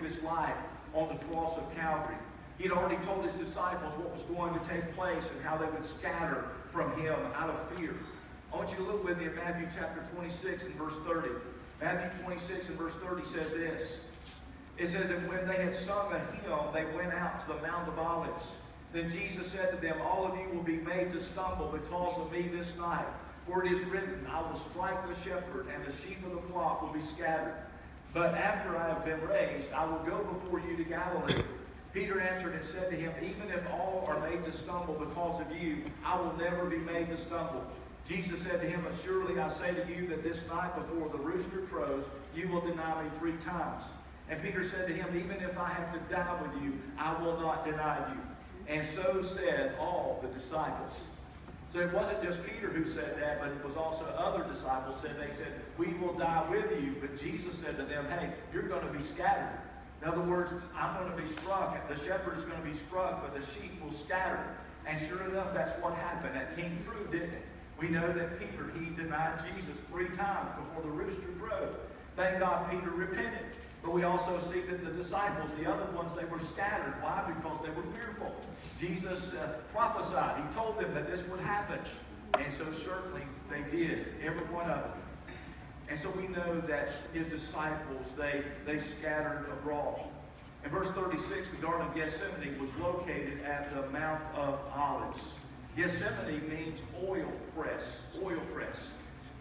his life on the cross of Calvary. He had already told his disciples what was going to take place and how they would scatter from him out of fear. I want you to look with me at Matthew chapter 26 and verse 30. Matthew 26 and verse 30 says this. It says, and when they had sung a hymn, they went out to the Mount of Olives. Then Jesus said to them, all of you will be made to stumble because of me this night. For it is written, I will strike the shepherd, and the sheep of the flock will be scattered. But after I have been raised, I will go before you to Galilee. Peter answered and said to him, even if all are made to stumble because of you, I will never be made to stumble. Jesus said to him, surely I say to you that this night before the rooster crows, you will deny me 3 times. And Peter said to him, even if I have to die with you, I will not deny you. And so said all the disciples. So it wasn't just Peter who said that, but it was also other disciples said, they said, we will die with you. But Jesus said to them, hey, you're going to be scattered. In other words, I'm going to be struck. The shepherd is going to be struck, but the sheep will scatter. And sure enough, that's what happened. That came true, didn't it? We know that Peter, he denied Jesus 3 times before the rooster crowed. Thank God Peter repented. But we also see that the disciples, the other ones, they were scattered. Why? Because they were fearful. Jesus prophesied. He told them that this would happen. And so certainly they did, every one of them. And so we know that his disciples, they scattered abroad. In verse 36, the Garden of Gethsemane was located at the Mount of Olives. Gethsemane means oil press, oil press.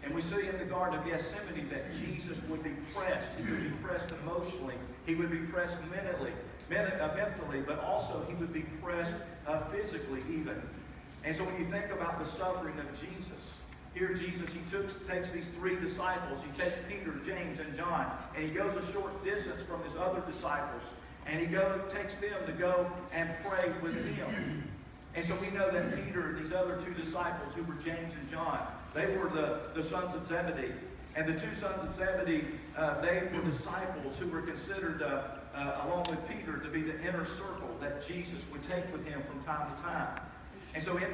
And we see in the Garden of Gethsemane that Jesus would be pressed. He would be pressed emotionally. He would be pressed mentally, but also he would be pressed physically even. And so when you think about the suffering of Jesus, here Jesus, he takes these 3 disciples. He takes Peter, James, and John, and he goes a short distance from his other disciples. And he takes them to go and pray with him. And so we know that Peter and these other 2 disciples, who were James and John, they were the sons of Zebedee. And the 2 sons of Zebedee, they were disciples who were considered, along with Peter, to be the inner circle that Jesus would take with him from time to time. And so in